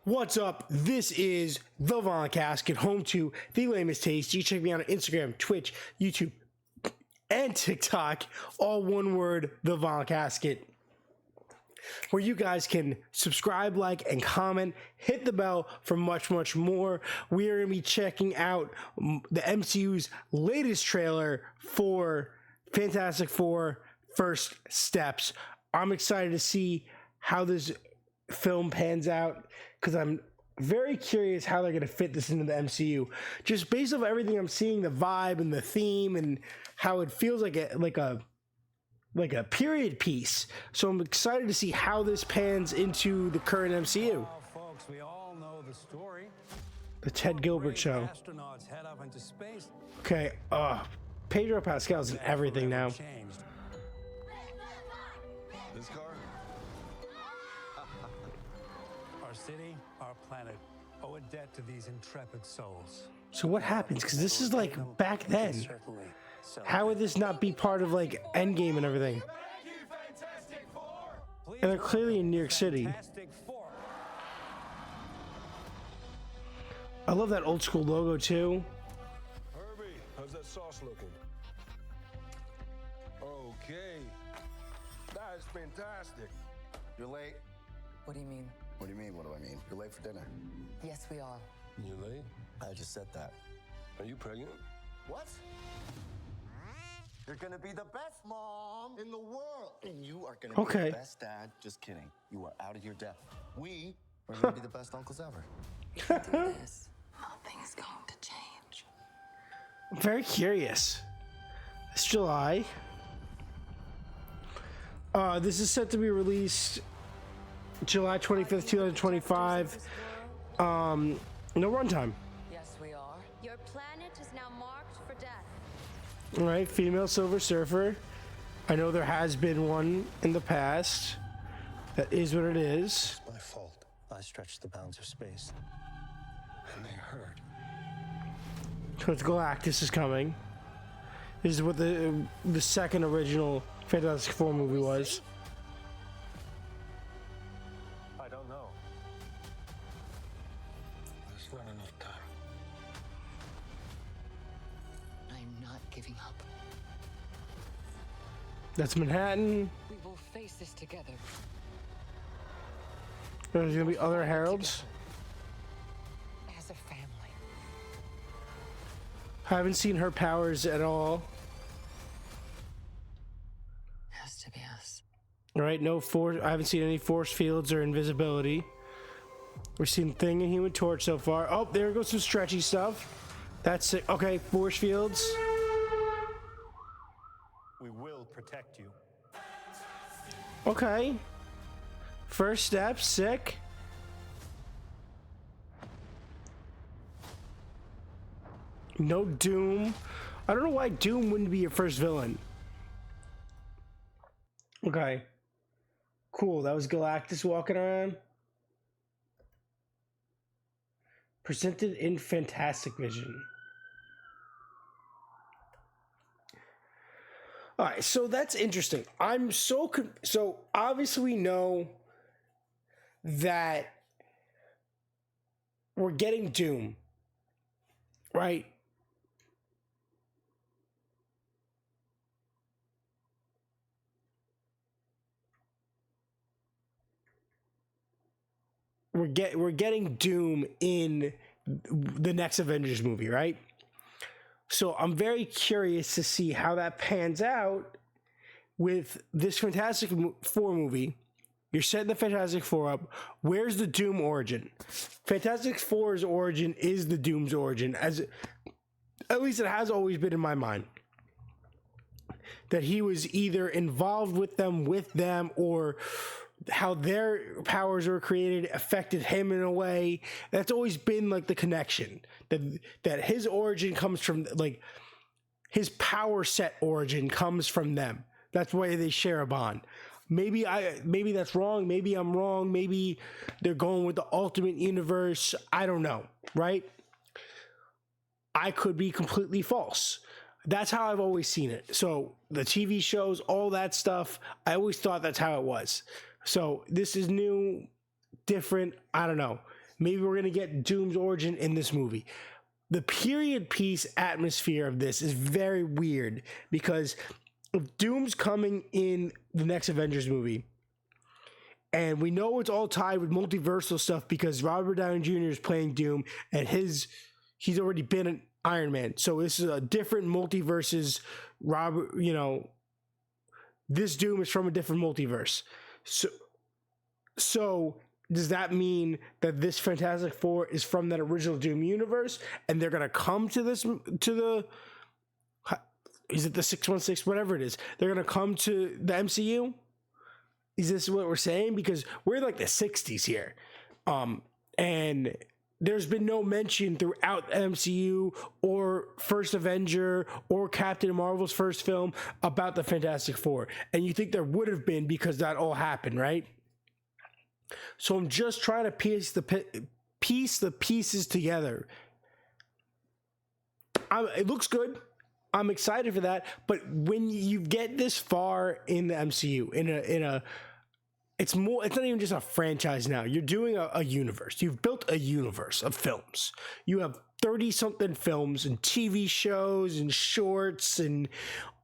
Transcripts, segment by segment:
What's up? This is the Von Casket, home to the lamest taste. You check me out on Instagram, Twitch, YouTube, and TikTok. All one word, the Von Casket, where you guys can subscribe, like, and comment. Hit the bell for much, much more. We are going to be checking out the MCU's latest trailer for Fantastic Four: First Steps. I'm excited to see how this film pans out, because I'm very curious how they're going to fit this into the MCU. Just based off everything I'm seeing, the vibe and the theme, and how it feels like a period piece. So I'm excited to see how this pans into the current MCU. Well, folks, we all know the story. The Ted Gilbert Show. Astronauts head up into space. Okay, Pedro Pascal's in everything now. Changed. This car? Our city, our planet, owe a debt to these intrepid souls. So what happens? Because this is like back then. Certainly. How would this not be part of like Endgame and everything? And they're clearly in New York City. Fantastic Four. I love that old school logo too. Herbie, how's that sauce looking? Okay. That is fantastic. You're late. What do you mean? What do you mean? What do I mean? You're late for dinner. Yes, we are. You late? I just said that. Are you pregnant? What? You're gonna be the best mom in the world. And you are gonna be Okay. the best dad. Just kidding. You are out of your depth. We are gonna be the best uncles ever. This. Nothing's going to change. I'm very curious. It's July. This is set to be released July 25th, 2025. No runtime. Yes, we are. Your planet is now marked for death. All right, female Silver Surfer. I know there has been one in the past. That is what it is. My fault. I stretched the bounds of space. And they hurt. So it's Galactus is coming. This is what the second original Fantastic Four movie was. I don't know. There's not enough time. I'm not giving up. That's Manhattan. We will face this together. There's gonna be other heralds. As a family. Haven't seen her powers at all. Has to be us. All right, no force. I haven't seen any force fields or invisibility. We've seen Thing and Human Torch so far. Oh, there goes some stretchy stuff. That's it. Okay, force fields. We will protect you. Okay. First step, sick. No Doom. I don't know why Doom wouldn't be your first villain. Okay. Cool. That was Galactus walking around. Presented in Fantastic Vision. All right, so that's interesting. I'm so obviously we know that we're getting Doom, right? We're getting Doom in the next Avengers movie, right? So I'm very curious to see how that pans out with this Fantastic Four movie. You're setting the Fantastic Four up. Where's the Doom origin? Fantastic Four's origin is the Doom's origin, as at least it has always been in my mind. That he was either involved with them, or how their powers were created affected him in a way. That's always been like the connection. That his origin comes from, like, his power set origin comes from them. That's why they share a bond. Maybe that's wrong. Maybe I'm wrong. Maybe they're going with the Ultimate Universe. I don't know, right? I could be completely false. That's how I've always seen it. So the TV shows, all that stuff, I always thought that's how it was. So this is new, different. I don't know. maybe we're going to get Doom's origin in this movie. The period piece atmosphere of this is very weird because if Doom's coming in the next Avengers movie, and we know it's all tied with multiversal stuff because Robert Downey Jr. is playing Doom, and he's already been an Iron Man. So this is a different multiverses. Robert, this Doom is from a different multiverse. So does that mean that this Fantastic Four is from that original Doom universe, and they're gonna come to is it the 616, whatever it is? They're gonna come to the MCU. Is this what we're saying? Because we're in like the 60s here. And there's been no mention throughout the MCU or First Avenger or Captain Marvel's first film about the Fantastic Four. And you think there would have been because that all happened, right? So I'm just trying to piece the pieces together. It looks good. I'm excited for that, but when you get this far in the MCU, it's not even just a franchise now. You're doing a universe. You've built a universe of films. You have 30-something films and TV shows and shorts and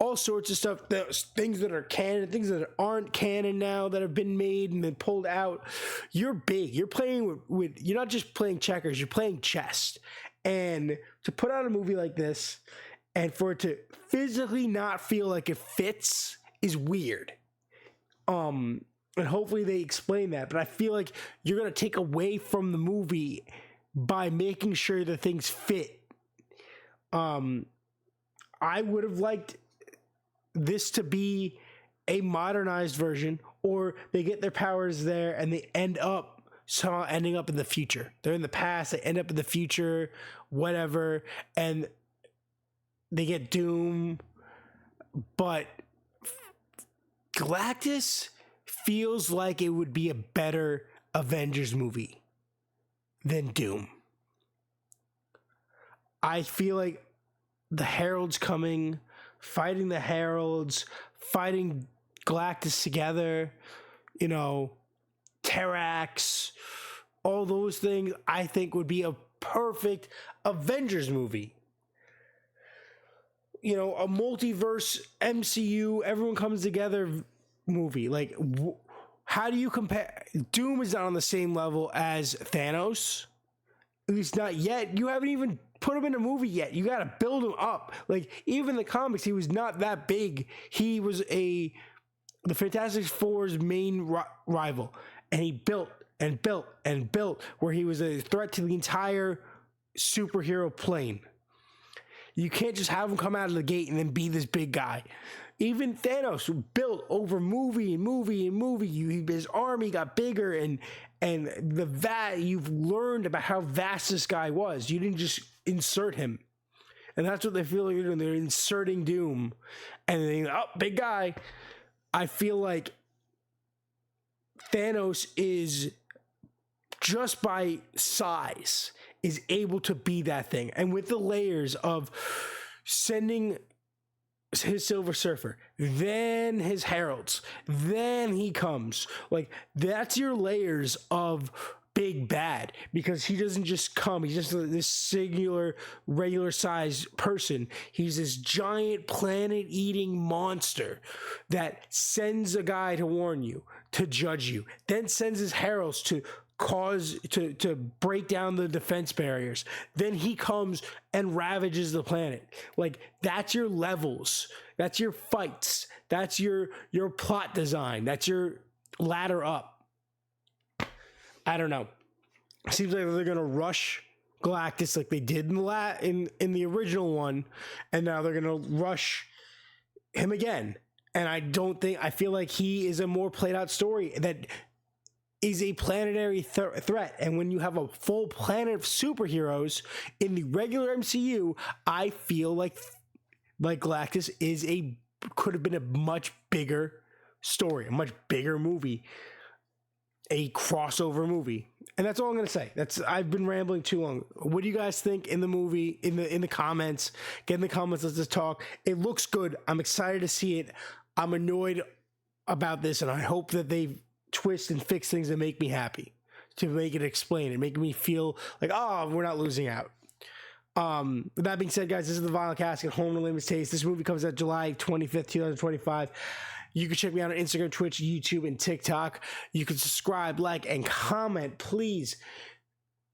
all sorts of stuff. There's things that are canon, things that aren't canon now that have been made and then pulled out. You're big. You're playing with you're not just playing checkers, you're playing chess. And to put out a movie like this, and for it to physically not feel like it fits is weird. And hopefully they explain that. But I feel like you're going to take away from the movie by making sure that things fit. I would have liked this to be a modernized version, or they get their powers there and they end up somehow ending up in the future. They're in the past, they end up in the future, whatever. And they get Doom, but Galactus feels like it would be a better Avengers movie than Doom. I feel like the Heralds coming, fighting the Heralds, fighting Galactus together, Terrax, all those things, I think would be a perfect Avengers movie. A multiverse MCU, everyone comes together movie. Like, how do you compare? Doom is not on the same level as Thanos. At least not yet. You haven't even put him in a movie yet. You got to build him up. Like, even in the comics, he was not that big. He was the Fantastic Four's main rival. And he built and built and built where he was a threat to the entire superhero plane. You can't just have him come out of the gate and then be this big guy. Even Thanos built over movie and movie and movie. His army got bigger, and you've learned about how vast this guy was. You didn't just insert him. And that's what they feel like they're doing. They're inserting Doom. And then, big guy. I feel like Thanos is, just by size, is able to be that thing. And with the layers of sending his Silver Surfer, then his Heralds, then he comes. Like, that's your layers of big bad, because he doesn't just come. He's just this singular, regular sized person. He's this giant planet-eating monster that sends a guy to warn you, to judge you, then sends his heralds to to break down the defense barriers. Then he comes and ravages the planet. Like, that's your levels. That's your fights. That's your plot design. That's your ladder up. I don't know. Seems like they're gonna rush Galactus like they did in the original one, and now they're gonna rush him again. And I feel like he is a more played out story that is a planetary threat. And when you have a full planet of superheroes in the regular MCU, I feel like Galactus could have been a much bigger story, a much bigger movie, a crossover movie. And that's all I'm going to say. I've been rambling too long. What do you guys think in the movie, in the comments? Get in the comments. Let's just talk. It looks good. I'm excited to see it. I'm annoyed about this, and I hope that they twist and fix things that make me happy. to make it explain it, making me feel like, oh, we're not losing out. With that being said, guys, this is the Vinyl Casket, Home to Layman's Taste. This movie comes out July 25th, 2025. You can check me out on Instagram, Twitch, YouTube, and TikTok. You can subscribe, like, and comment. Please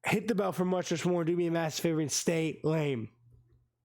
hit the bell for much more. Do me a massive favor and stay lame.